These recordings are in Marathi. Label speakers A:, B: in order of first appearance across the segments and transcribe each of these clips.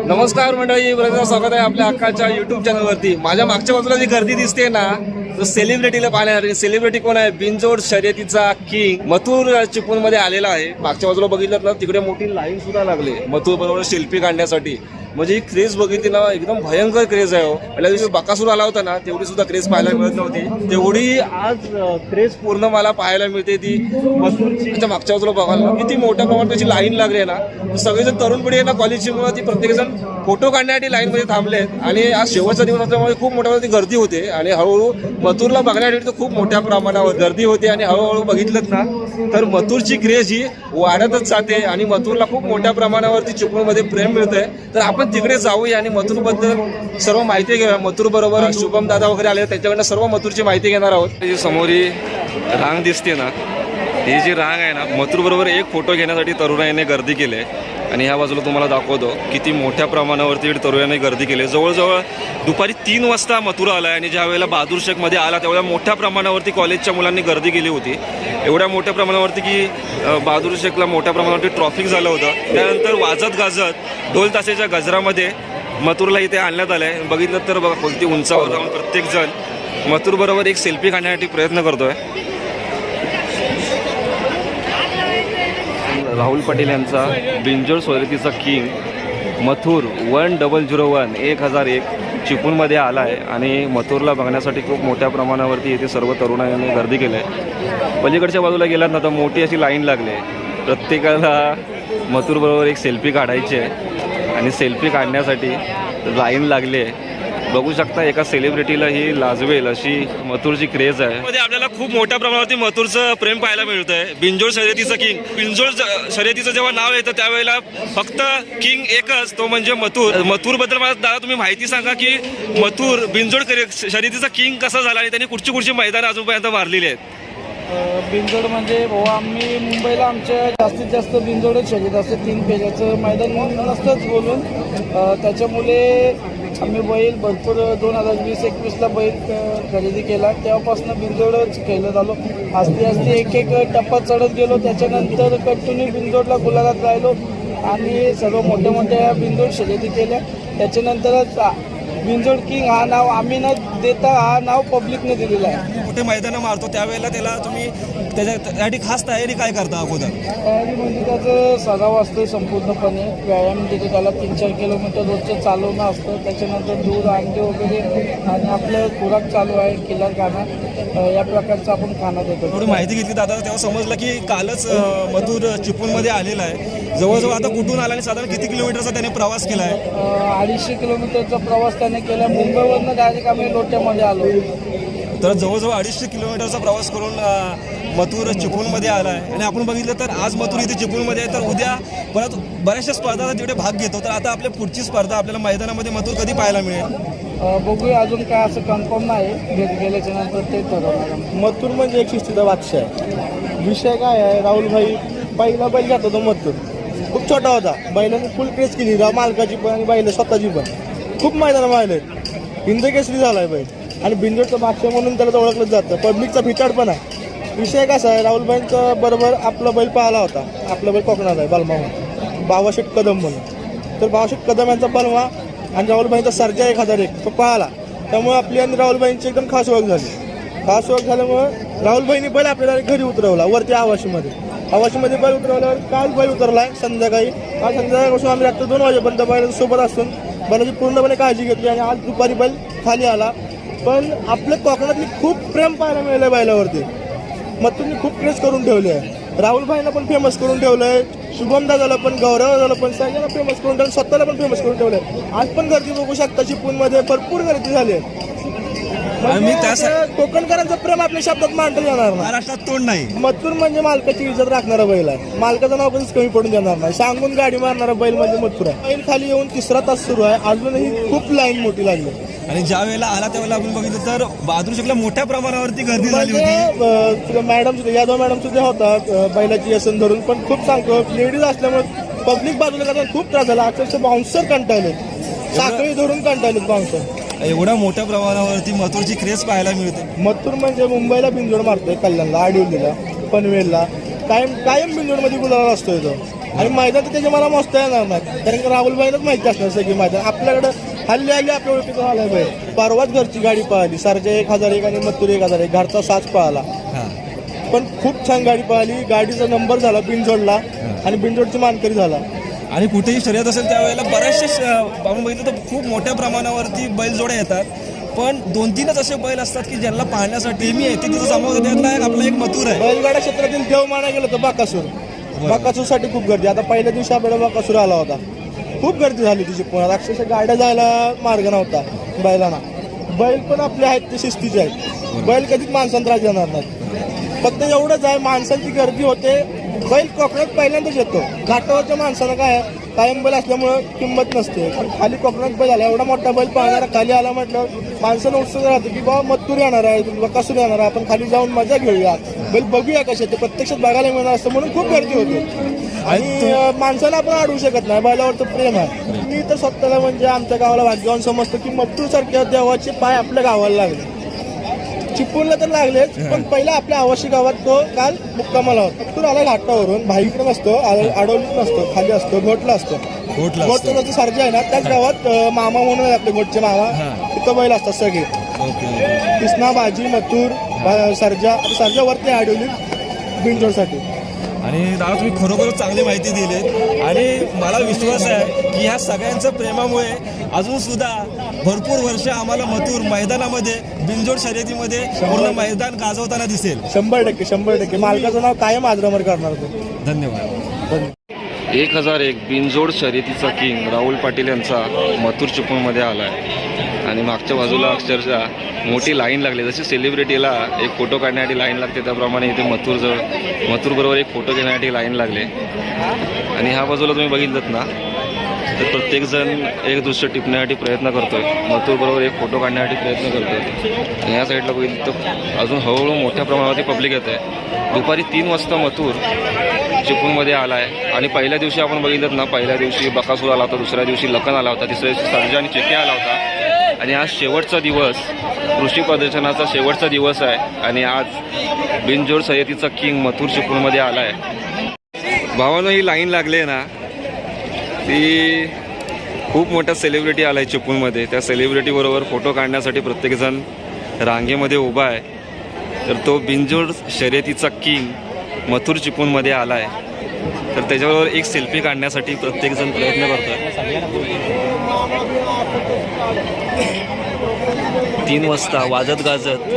A: नमस्कार मंडळी, बरं स्वागत आहे आपल्या हक्काच्या युट्यूब चॅनलवरती। माझ्या मागच्या बाजूला जी गर्दी दिसते ना, तो सेलिब्रिटीला पाहण्यासाठी। सेलिब्रिटी कोण आहे? बिनजोड शर्यतीचा किंग मथुर चिपळूणमध्ये आलेला आहे। मागच्या बाजूला बघितलं ना, तिकडे मोठी लाईन सुद्धा लागली मथुर बरोबर सेल्फी काढण्यासाठी। म्हणजे ही क्रेज बघितली ना, एकदम भयंकर क्रेज आहे हो। पहिल्या दिवशी बकासूर आला होता ना, तेवढी सुद्धा क्रेज पाहायला मिळत नव्हती, तेवढी आज क्रेज पूर्ण मला पाहायला मिळते ती मथुरची। मागच्या बाजूला बघायला किती मोठ्या प्रमाणात त्याची लाईन लागली आहे ना। सगळेजण तरुण पिढी आहे ना, कॉलेजची मुलं ती प्रत्येकजण फोटो काढण्यासाठी लाईनमध्ये थांबलेत। आणि आज शेवटचा दिवस असल्यामुळे खूप मोठ्या प्रमाणात गर्दी होते आणि हळूहळू मथुरला बघण्यासाठी तर खूप मोठ्या प्रमाणावर गर्दी होते। आणि हळूहळू बघितलं ना, तर मथुरची क्रेज ही वाढतच जाते आणि मथुरला खूप मोठ्या प्रमाणावरती चिपळूणमध्ये प्रेम मिळतंय। तर आपण तिकडे जाऊया आणि मथुरबद्दल सर्व माहिती घेऊया। मथुर बरोबर शुभम दादा वगैरे आले, त्यांच्याकडनं सर्व मथुरची माहिती घेणार आहोत। जी समोरी रांग दिसते ना, ही जी रांग आहे ना, मथुर बरोबर एक फोटो घेण्यासाठी तरुणाईने गर्दी केली आहे। आणि ह्या बाजूला तुम्हाला दाखवतो किती मोठ्या प्रमाणावरती तरुणाईने गर्दी केली। जवळजवळ दुपारी 3 वाजता मथुर आला आणि ज्या वेळेला बहादूर शेखमध्ये आला त्यावेळेला मोठ्या प्रमाणावरती कॉलेजच्या मुलांनी गर्दी केली होती। एवढ्या मोठ्या प्रमाणावरती की बहादूर शेखला मोठ्या प्रमाणावरती ट्रॉफिक झालं होतं। त्यानंतर वाजत गाजत ढोल ताशेच्या गजरामध्ये मथुरला इथे आणण्यात आलं आहे। बघितलं तर बघा कोणती उंचावर जाऊन प्रत्येकजण मथुर बरोबर एक सेल्फी काढण्यासाठी प्रयत्न करतोय। राहुल पाटील यांचा बिनजोड शर्यतीचा किंग मथुर 1001 1001 चिपळूणमध्ये आला आहे आणि मथुरला बघण्यासाठी खूप मोठ्या प्रमाणावरती इथे सर्व तरुणांनी गर्दी केली आहे। पलीकडच्या बाजूला गेलात ना, तर मोठी अशी लाईन लागली आहे। प्रत्येकाला मथुरबरोबर एक सेल्फी काढायची आहे आणि सेल्फी काढण्यासाठी लाईन लागली आहे। बघू शकता एका सेलिब्रिटीला ही लाजवेल अशी मथुरची क्रेज आहे। मध्ये आपल्याला खूप मोठ्या प्रमाणावरती मथुरचं प्रेम पाहायला मिळतंय। बिनजोड शर्यतीचं किंग, बिनजोड शर्यतीचं जेव्हा नाव येतं त्यावेळेला फक्त किंग एकच, तो म्हणजे मथुर। मथुरबद्दल मला दादा तुम्ही माहिती सांगा की मथुर बिनजोड शर्यतीचा किंग कसा झाला आणि त्यांनी कुठची मैदान अजूनपर्यंत मारलेली आहेत?
B: बिनजोड म्हणजे भाऊ, आम्ही मुंबईला आमच्या जास्तीत जास्त बिनजोडच शर्यत असते। 3 पेजाचं मैदान नसतंच बोलून, त्याच्यामुळे आम्ही बैल भरपूर 2020-21ला बैल खरेदी केला। तेव्हापासून बिनजोडच खेळत झालो। आस्ते आस्ते एक एक टप्पा चढत गेलो। त्याच्यानंतर कंटिन्यू बिनजोडला गुलालात राहिलो आणि सर्व मोठ्या मोठ्या बिनजोड शर्यती केल्या। त्याच्यानंतरच बिनजोड किंग हा नाव आम्ही न देता हा नाव पब्लिकने दिलेला आहे।
A: मोठे मैदानं मारतो त्यावेळेला त्याला तुम्ही त्यासाठी खास तयारी काय करता अगोदर?
B: तयारी म्हणजे त्याचं सराव असतो संपूर्णपणे, व्यायाम तिथे त्याला 3-4 किलोमीटर रोजचं चालवणं असतं। त्याच्यानंतर दूध, अंडे वगैरे आणि आपलं खुराक चालू आहे, किलर खाणं, या प्रकारचं आपण खाणं देतो।
A: थोडी माहिती घेतली दादा, तेव्हा समजलं की कालच मथुर चिपळूणमध्ये आलेला आहे। जवळजवळ आता कुठून आला आणि साधारण किती किलोमीटरचा त्याने प्रवास केला आहे?
B: 250 किलोमीटरचा प्रवास त्याने केला। मुंबईवरनं डायरेक्ट आम्ही लोट्यामध्ये आलो।
A: तर जवळजवळ 250 किलोमीटरचा प्रवास करून मथुर चिपळूणमध्ये आला आहे। आणि आपण बघितलं तर आज मथुर इथे चिपळूणमध्ये आहे, तर उद्या परत बऱ्याचशा स्पर्धा तिकडे भाग घेतो। तर आता आपल्या पुढची स्पर्धा आपल्याला मैदानामध्ये मथुर कधी पाहायला मिळेल?
B: बघूया, अजून काय असं कन्फर्म नाही, गेल्याच्या नंतर ते ठरवणार।
C: मथुर म्हणजे एक शिस्तीचा बादशाह आहे। विषय काय आहे, राहुल भाई पहिला बैल जात होता मथुर, खूप छोटा होता। बैलाने फुल क्रेज केली, मालकाची पण आणि बैल स्वतःची पण। खूप मैदानं मारले, हिंदकेसरी झाला आहे बैल आणि बिनजोडचा बादशाह म्हणून त्याला ओळखलं जातं। पब्लिकचा भिताड पण आहे। विषय कसा आहे, राहुलबाईंचा बरोबर आपला बैल पाहिला होता। आपला बैल कोकणात आहे, बलमा म्हणून, बाबाशेठ कदम म्हणून। तर बाबाशेठ कदम यांचा बलमा आणि राहुलबाईंचा सर्जा 1001 तो पाहिला। त्यामुळे आपली आणि राहुलबाईंची एकदम खास ओळख झाली। खास ओळख झाल्यामुळे राहुलबाईंनी बैल आपल्याला घरी उतरवला, वरती आवाशीमध्ये बैल उतरवल्यावर काल बैल उतरलाय संध्याकाळी। आज संध्याकाळपासून आम्ही रात्री 2 वाजेपर्यंत बैलासोबत असून बैलाची पूर्णपणे काळजी घेतली आणि आज दुपारी बैल खाली आला। पण आपल्या कोकणातली खूप प्रेम पाहायला मिळालं बैलावरती। मथुरनी खूप क्रेज करून ठेवले आहे। राहुलभाईंना पण फेमस करून ठेवलं आहे, शुभम दादाला पण, गौरव दादाला पण, सगळ्यांना फेमस करून ठेवलं, स्वतःला पण फेमस करून ठेवलं आहे। आज पण गर्दी बघू शकता, चिपळूणमध्ये भरपूर गर्दी झाली आहे। कोकणकरांचं प्रेम आपल्या शब्दात मांडता येणार नाही,
A: महाराष्ट्रात तोंड नाही।
C: मथुर म्हणजे मालकाची इज्जत राखणारा बैल आहे। मालकाचं नाव कधीच कमी पडून देणार नाही। सांगून गाडी मारणारा बैल म्हणजे मथुर आहे। बैल खाली येऊन 3रा तास सुरू आहे, अजूनही खूप लाईन मोठी लागली।
A: आणि ज्या वेळेला आला त्यावेळेला आपण बघितलं तर बहादूर शेखला मोठ्या प्रमाणावरती गर्दी झाली होती।
C: मॅडम सुद्धा, यादव मॅडम सुद्धा होतात बैलाची व्यसन धरून। पण खूप सांगतो, लेडीज असल्यामुळे पब्लिक बाजूला करताना खूप त्रास झाला। अक्षरशः बाउन्सर कंटाळले, साखळी धरून कंटाळले बाउन्सर।
A: एवढ्या मोठ्या प्रमाणावरती मथुरची क्रेज पाहायला मिळते।
C: मथुर म्हणजे मुंबईला बिनजोड मारतोय, कल्याणला, आडिवलीला, पनवेलला, कायम बिनजोडमध्ये गुलाल असतोय तो। आणि मैदान तर त्याचे मला मस्त येणार नाही, कारण की राहुलबाईलाच माहिती असणार सगळी मैदान. आपल्याकडं हल्ली आपल्या ओळखीचं झालं पाहिजे. परवाच घरची गाडी पळाली, सरजा 1001 आणि मथुर 1001, घरचा 7 पळाला. पण खूप छान गाडी पळाली. गाडीचा नंबर झाला बिनजोडला आणि बिनजोडची मानकरी झाला.
D: आणि कुठेही शर्यत असेल त्यावेळेला बऱ्याचशा आपण बघितलं तर खूप मोठ्या प्रमाणावरती बैलजोड्या येतात, पण 2-3च असे बैल असतात की ज्यांना पाहण्यासाठी मी येते तिथं जमा होते. त्यातला आपला एक मथुर आहे.
C: बैलगाडा क्षेत्रातील देव माना गेलं तर बाकासूरसाठी खूप गर्दी. आता पहिल्या दिवशी आपल्याला बाकासूर आला होता, खूप गर्दी झाली तिची पुण्यात. अक्षरशः गाड्या जायला मार्ग नव्हता बैलांना. बैल पण आपले आहेत ते शिस्तीचे आहेत. बैल कधीच माणसांना त्रास देणार नाही. फक्त एवढंच आहे, माणसांची गर्दी होते. बैल कोकणात पहिल्यांदाच येतो. घाटावरच्या माणसानं काय आहे, कायम बैल असल्यामुळं किंमत नसते. पण खाली कोकणात बैल आला, एवढा मोठा बैल पाहणारा खाली आला म्हटलं माणसानं उत्सुक राहतं की बाबा मथुर येणार आहे, बकासूर येणार आहे, आपण खाली जाऊन मजा घेऊया, बैल बघूया कशा ते प्रत्यक्षात बघायला मिळणार असतं. म्हणून खूप गर्दी होते. आणि माणसाला आपण अडवू शकत नाही, बैलावरचं प्रेम आहे. मी तर स्वतःला म्हणजे आमच्या गावाला भाग्यवान समजतो की मथुर सारख्या देवाचे पाय आपल्या गावाला लागले. चिपळूणला तर लागलेच, पण पहिला आपल्या आवाशी गावात तो काल मुक्कामाला होता. तो आला घाटावरून, भाईकडे नसतो, आडवलीत नसतो, खाली असतो, घोटला असतो. घोटचा जो सर्जा आहे ना, त्याच गावात मामा म्हणून आहे आपले घोटचे मामा, तिथं बैल असतात सगळे. कृष्णा, बाजी, मथुर, सर्जा वरती आडवलीत बिनजोडसाठी.
D: आणि दादा तुम्ही खरोखरच चांगली माहिती दिली आणि मला विश्वास आहे की ह्या सगळ्यांच्या प्रेमामुळे अजून सुद्धा भरपूर वर्ष आम्हाला मथुर मैदानामध्ये बिनजोड शर्यतीमध्ये पूर्ण मैदान गाजवताना दिसेल.
C: 100% मालकाचं नाव कायम आदरामर करणार होतो.
D: धन्यवाद.
A: 1001 बिनजोड शर्यतीचा किंग राहुल पाटील यांचा मथुर चिपळूणमध्ये आला आहे. आणि मागच्या बाजूला अक्षरशः मोठी लाईन लागली. जशी सेलिब्रिटीला एक फोटो काढण्यासाठी लाईन लागते त्याप्रमाणे इथे मथुरबरोबर एक फोटो घेण्यासाठी लाईन लागले. आणि ह्या बाजूला तुम्ही बघितलं ना तर प्रत्येकजण एक दृश्य टिपण्यासाठी प्रयत्न करतोय, मथुरबरोबर एक फोटो काढण्यासाठी प्रयत्न करतोय. ह्या साईडला बघितलं तर अजून हळूहळू मोठ्या प्रमाणावरती पब्लिक येत आहे. दुपारी 3 वाजता मथुर चिपळूणमध्ये आला आहे. आणि पहिल्या दिवशी आपण बघितलं ना, पहिल्या दिवशी बकासूर आला होता, दुसऱ्या दिवशी लखन आला होता, तिसऱ्या दिवशी सर्जा आणि चिके आला होता. आणि आज शेवटचा दिवस, कृषी प्रदर्शनाचा शेवटचा दिवस आहे. आणि आज बिनजोड शर्यतीचा किंग मथुर चिपळूणमध्ये आला आहे. भावानं ही लाईन लागली आहे ना, ती खूप मोठा सेलिब्रिटी आला आहे चिपळूणमध्ये. त्या सेलिब्रिटीबरोबर फोटो काढण्यासाठी प्रत्येकजण रांगेमध्ये उभा आहे. तर तो बिनजोड शर्यतीचा किंग मथुर चिपळूणमध्ये आला आहे. तर त्याच्याबरोबर एक सेल्फी काढण्यासाठी प्रत्येकजण प्रयत्न करतो आहे. 3 वाजता वाजत गाजत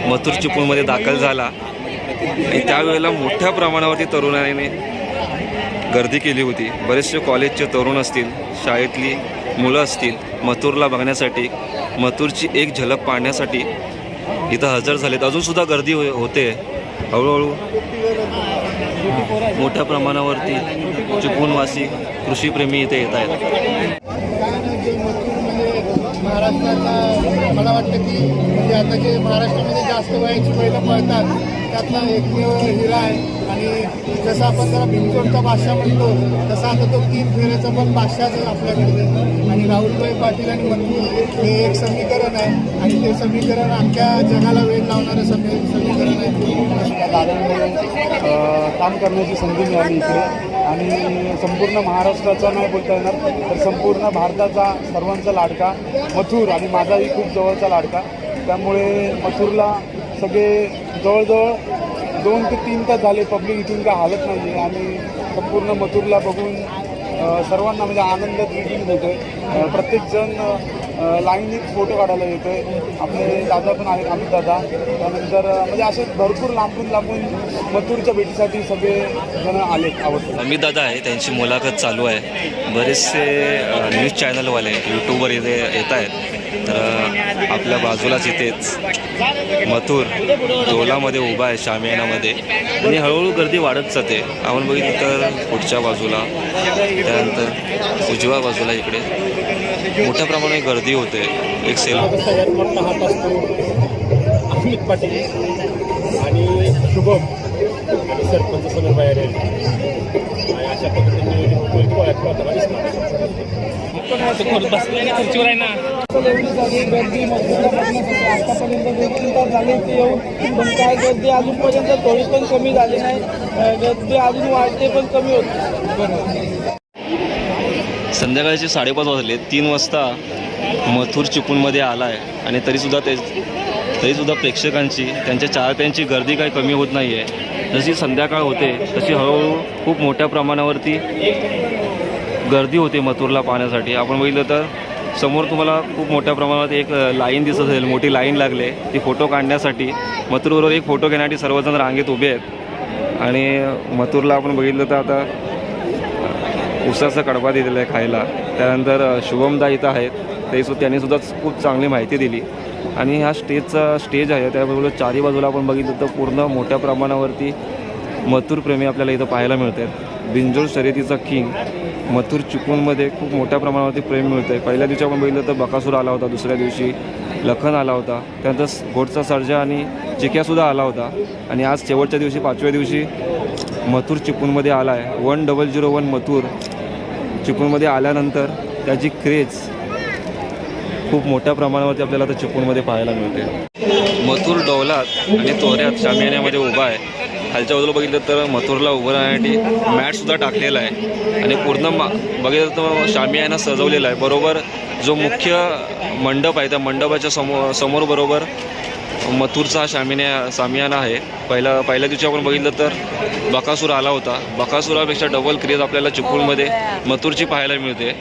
A: मथुर चिपळूणमध्ये दाखल झाला. आणि त्यावेळेला मोठ्या प्रमाणावरती तरुणाईने गर्दी केली होती. बरेचसे कॉलेजचे तरुण असतील, शाळेतली मुलं असतील, मथुरला बघण्यासाठी, मथुरची एक झलक पाहण्यासाठी इथं हजर झालेत. अजूनसुद्धा गर्दी होते. हळूहळू मोठ्या प्रमाणावरती चिपळूणवासी, कृषीप्रेमी इथे येत आहेत.
E: महाराष्ट्राचा मला वाटतं की म्हणजे आता जे महाराष्ट्रामध्ये जास्त वयाची बैलं पळतात त्यातला एकमेव हिरा आहे. आणि जसं आपण जरा बिनजोडचा बादशाह म्हणतो तसा आता तो 3 फेऱ्याचा पण बादशाहच आहे आपल्याकडे. आणि राहुलभाई पाटील आणि मथुर हे एक समीकरण आहे आणि ते समीकरण आमच्या जगाला वेळ लावणारं समीकरण आहे.
B: काम करण्याची संधी मिळाली इकडे आणि संपूर्ण महाराष्ट्राचा नाही बोलता येणार तर संपूर्ण भारताचा सर्वांचा लाडका मथुर आणि माझाही खूप जवळचा लाडका. त्यामुळे मथुरला सगळे जवळजवळ 2 ते 3 तास झाले पब्लिक इथून काय हालत नाही आहे. आणि संपूर्ण मथुरला बघून सर्वांना म्हणजे आनंद द्विगुणित होतो आहे. प्रत्येकजण लाईनीत फोटो काढायला येतो आहे. आपले दादा पण आहेत, अमित दादा. त्यानंतर म्हणजे असे भरपूर लांबून मथुरच्या भेटीसाठी सगळे जण आले. आवडतं
A: अमित दादा आहे, त्यांची मुलाखत चालू आहे. बरेचसे न्यूज चॅनलवाले यूट्यूबवर इथे येत आहेत. तर आपल्या बाजूलाच इथेच मथुर डोलामध्ये उभा आहे शामियानामध्ये. आणि हळूहळू गर्दी वाढत जाते. आपण बघितलं तर पुढच्या बाजूला, त्यानंतर उजव्या बाजूला इकडे मोठ्या प्रमाणात गर्दी होते. एक
C: सगळ्यात मोठा हात असतो अमित पाटील आणि शुभम आणि सरपंच समोर बाहेर आहे. अशा पद्धतीने
B: पण एवढी झाली गर्दी मथुरला बघण्यासाठी आतापर्यंत 2-3 तास झाले ते येऊन, पण काय गर्दी अजूनपर्यंत थोडी पण कमी झाली नाही. गर्दी अजून वाढते पण कमी होते.
A: संध्याकाळचे 5:30 वाजले. 3 वाजता मथुर चिपळूणमध्ये आला आहे आणि तरीसुद्धा प्रेक्षकांची, त्यांच्या चाहत्यांची गर्दी काही कमी होत नाही आहे. जशी संध्याकाळ होते तशी हळूहळू खूप मोठ्या प्रमाणावरती गर्दी होते मथुरला पाहण्यासाठी. आपण बघितलं तर समोर तुम्हाला खूप मोठ्या प्रमाणात एक लाईन दिसत असेल, मोठी लाईन लागले ती फोटो काढण्यासाठी. मथुरबरोबर एक फोटो घेण्यासाठी सर्वजण रांगेत उभे आहेत. आणि मथुरला आपण बघितलं तर आता उसाचा कडबा दिलेला आहे खायला. त्यानंतर शुभमदा इथं आहेत, त्यांनीसुद्धा खूप चांगली माहिती दिली. आणि ह्या स्टेज आहे त्याबरोबर चारी बाजूला आपण बघितलं तर पूर्ण मोठ्या प्रमाणावरती मथुर प्रेमी आपल्याला इथं पाहायला मिळत आहेत. बिनजोड शर्यतीचा किंग मथुर चिपळूणमध्ये खूप मोठ्या प्रमाणावरती प्रेम मिळतं आहे. पहिल्या दिवशी आपण बघितलं तर बकासूर आला होता, दुसऱ्या दिवशी लखन आला होता, त्यानंतर घोटचा सर्जा आणि चिक्यासुद्धा आला होता. आणि आज शेवटच्या दिवशी 5व्या दिवशी मथुर चिपळूणमध्ये आला आहे. 1001 मथुर चिपळूणमध्ये आल्यानंतर त्याची क्रेज खूप मोठ्या प्रमाणावरती आपल्याला आता चिपळूणमध्ये पाहायला मिळते. मथुर डौलात आणि तोऱ्यात शामियान्यामध्ये उभा आहे. खालच्या बाजूला बघितलं तर मथुरला उभं राहण्यासाठी मॅटसुद्धा टाकलेला आहे आणि पूर्ण बघितलं तर शामियाना सजवलेला आहे. बरोबर जो मुख्य मंडप आहे त्या मंडपाच्या समोर बरोबर मथुरचा हा शामियाना आहे. पहिल्या दिवशी आपण बघितलं तर बकासूर आला होता. बकासुरापेक्षा डबल क्रेज आपल्याला चिपळूणमध्ये मथुरची पाहायला मिळते.